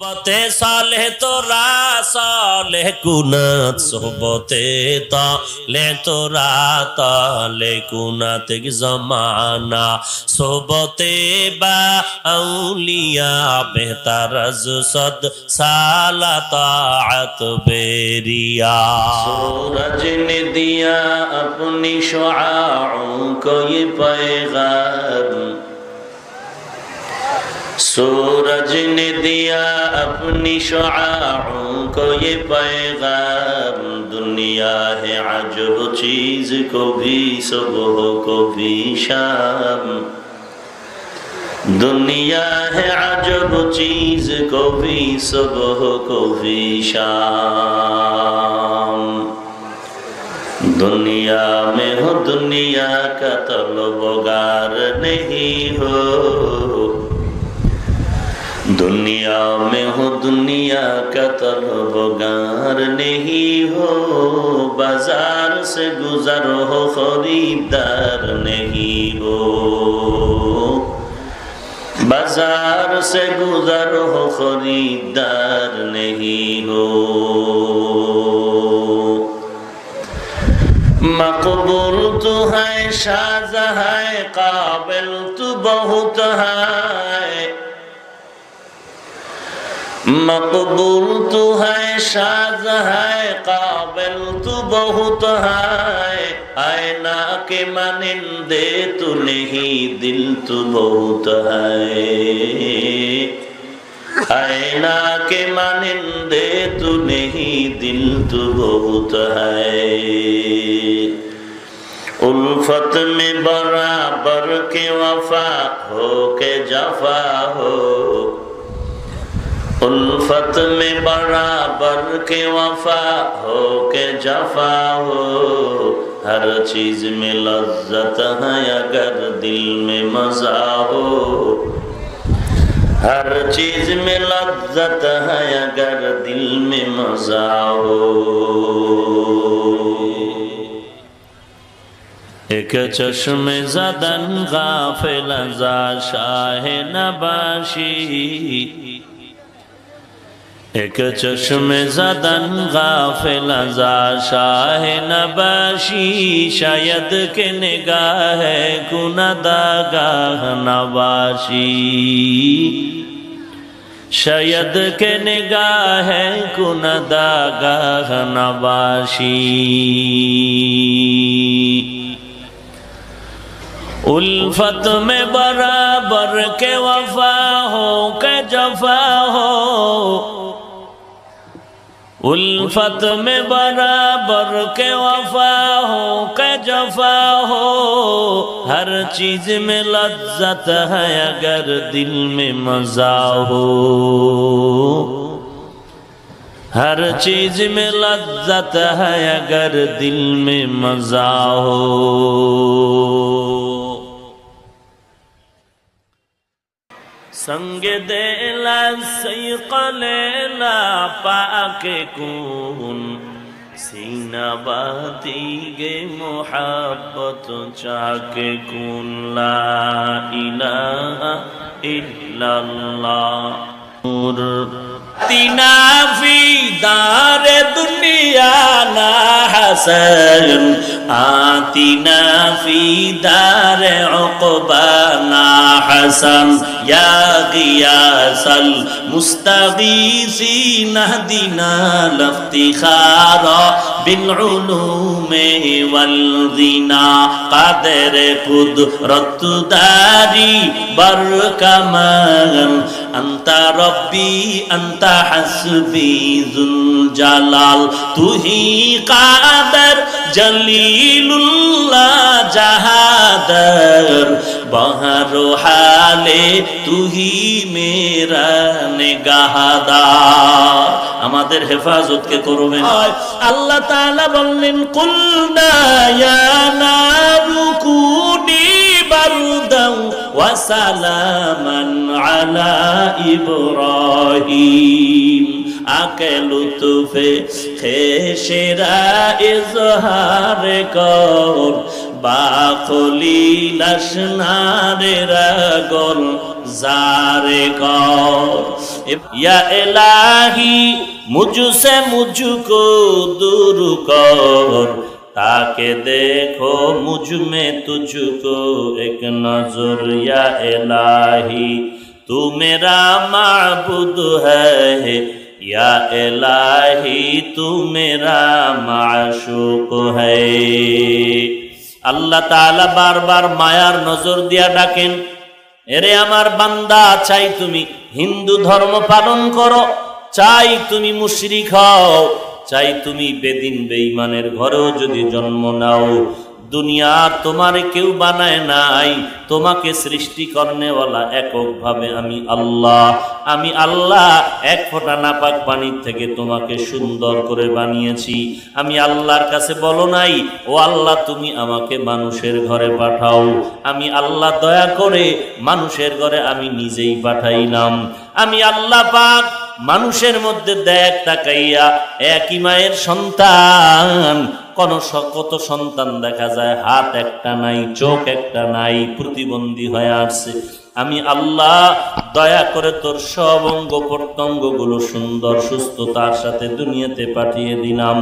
সোহবতে সালেহ তোরা সালেহ কুনাত সোহবতে তালে তোরা তালে কুনাত জমানা সোহবতে বা আউলিয়া বেহতার সদ সালা তাআত বেরিয়া सूरज ने दिया अपनी शुआओं को ये पैगाम सूरज ने दिया अपनी शुआओं को ये पैगाम दुनिया है अजब चीज को भी सुबह को भी शाम दुनिया है अजब चीज को भी सुबह को भी शाम दुनिया में हो दुनिया का तलबगार नहीं हो दुनिया में हो दुनिया का तलबगार नहीं हो बाजार से गुजर हो खरीदार नहीं हो बाजार से गुजर हो खरीदार नहीं हो मकबूल तो है शाज़ है काबिल तो बहुत है मकबूल तो है शाज़ है काबिल तो बहुत है आईना के मानिंदे तो नहीं दिल तो बहुत है आईना के मानिंदे तो नहीं दिल तो बहुत है उल्फत में बराबर के वफा हो के जफा हो उल्फत में बराबर के वफा हो के जफा हो हर चीज में लज्जत है अगर दिल में मजा हो हर चीज में लज्जत है अगर दिल में मजा हो एक चश्मे ज़दन गाफिल ज़ा शाह नबाशी एक चश्मे ज़दन गाफिल ज़ा शाह नबाशी शायद के निगाह कुनदागाह नवाशी शायद के निगाह कुनदागाह नवाशी उल्फत में बराबर के वफा हो के जफा हो उल्फत में बराबर के वफा हो के जफा हो हर चीज में लज्जत है अगर दिल में मजा हो हर चीज में लज्जत है अगर दिल में मजा हो संग देला सैक़लेला पाके कून सीना बाती गे मोहब्बत चाके कून ला इलाहा इल्लल्लाह तीना फी दार दुनिया ना हसन आतीना फी दार उक़बा ना हसन या गियासल मुस्तगीसीन हदीना लफ्तिखारा बिलउलूम वलगिना क़ादिर कुदरत दारी बरकमाल अंता रब्बी अंता हस्बी जुल जलाल तू ही क़ादिर जलीलुल्लाह जहादर बहरो हाले तू ही मेरा निगाहदार আমাদের হেফাজত কে করবেন আল্লাহ তাআলা বললেন কুলনা ইয়া নারু কুনি বারদাও ওয়া সালামান আলা ইব্রাহিম আকে লুতুফে খেশরা ইজহার কর বাকলি লাশনারে রাগল জারে কর या इलाही मुझसे मुझको दूर कर, ताके देखो मुझ में तुझको एक नजर। या इलाही तू मेरा माबूद है, या इलाही तू मेरा माशूक है। আল্লাহ তাআলা বারবার মায়ার নজর দিয়া ডাকেন, এরে আমার বান্দা, চাই তুমি হিন্দু ধর্ম পালন করো, চাই তুমি মুশরিক হও, চাই তুমি বেদিন বেঈমানের ঘরেও যদি জন্ম নাও, দুনিয়া তোমার কেউ বানায় নাই, তোমাকে সৃষ্টি করনেওয়ালা এককভাবে আমি আল্লাহ। আমি আল্লাহ এক ফোঁটা নাপাক পানির থেকে তোমাকে সুন্দর করে বানিয়েছি। আমি আল্লাহর কাছে বলো নাই, ও আল্লাহ তুমি আমাকে মানুষের ঘরে পাঠাও। আমি আল্লাহ দয়া করে মানুষের ঘরে আমি নিজেই পাঠাইলাম। আমি আল্লাহ পাক মানুষের মধ্যে দেখ তাকাইয়া একই মায়ের সন্তান, কত সন্তান দেখা যায় হাত একটা নাই, চোখ একটা নাই, প্রতিবন্ধী হয়ে আসছে। আমি আল্লাহ দয়া করে তোর সব অঙ্গ প্রত্যঙ্গ গুলো সুন্দর সুস্থতার সাথে দুনিয়াতে পাঠিয়ে দিলাম।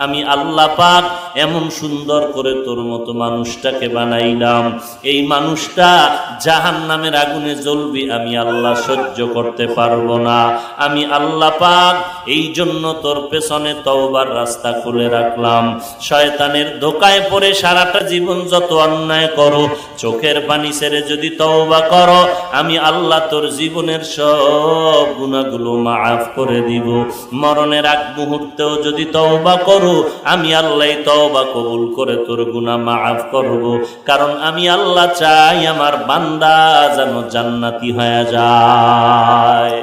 আমি আল্লাহ পাক এমন সুন্দর করে তোর মতো মানুষটাকে বানাইলাম, এই মানুষটা জাহান্নামের আগুনে জ্বলবি আমি আল্লাহ সহ্য করতে পারবো না। আমি আল্লাহ পাক এই জন্য তোর পেছনে তওবার রাস্তা খুলে রাখলাম। শয়তানের ধোকায় পড়ে সারাটা জীবন যত অন্যায় করো, চোখের পানি ছেড়ে যদি তওবা করো, আমি আল্লাহ তোর জীবনের সব গুনাহগুলো মাফ করে দিব। মরণের আগ মুহূর্তেও যদি তওবা করো, আমি আল্লাহ তওবা কবুল করে তোর গুনাহ মাফ করব। কারণ আমি আল্লাহ চাই আমার বান্দা যেন জান্নাতি হয়ে যায়।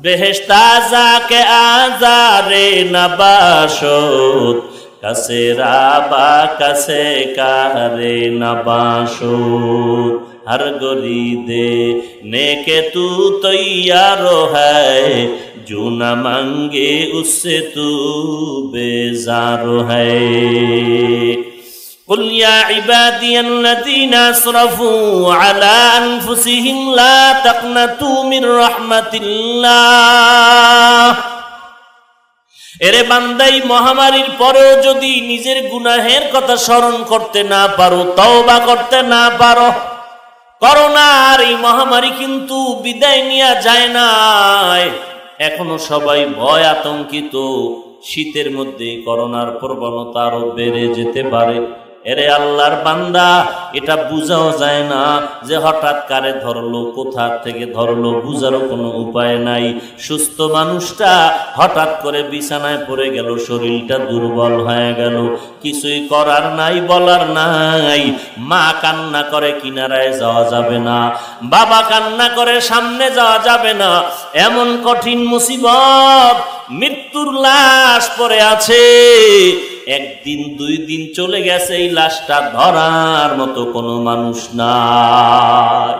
বেহেশতা যাকে আজারে নবাশত, কাছে রাবা কাছে কারে নবাশত। हर गोरी दे नेके तू तैयार है, जो न मांगे उससे तू बेजार है। قل يا عبادي الذين اسرفوا على انفسهم لا تقنطوا من رحمة الله। এরে বান্দাই, মহামারীর পরেও যদি নিজের গুনাহের কথা স্মরণ করতে না পারো, তওবা করতে না পারো, করোনার এই মহামারী কিন্তু বিদায় নিয়ে যায় নাই, এখনো সবাই ভয় আতঙ্কিত। শীতের মধ্যে করোনার প্রবণতা আরো বেড়ে যেতে পারে। এরে আল্লাহর বান্দা, এটা বুঝাও যায় না যে হঠাৎ কারে ধরলো, কোথা থেকে ধরলো, বুঝারও কোনো উপায় নাই। সুস্থ মানুষটা হঠাৎ করে বিছানায় পড়ে গেল, শরীরটা দুর্বল হয়ে গেল, কিছুই করার নাই, বলার নাই। মা কান্না করে কিনারায় যাওয়া যাবে না, বাবা কান্না করে সামনে যাওয়া যাবে না। এমন কঠিন মুসিবত, মৃত্যুর লাশ পড়ে আছে, একদিন দুই দিন চলে গেছে, এই লাশটা ধরার মতো কোনো মানুষ নাই।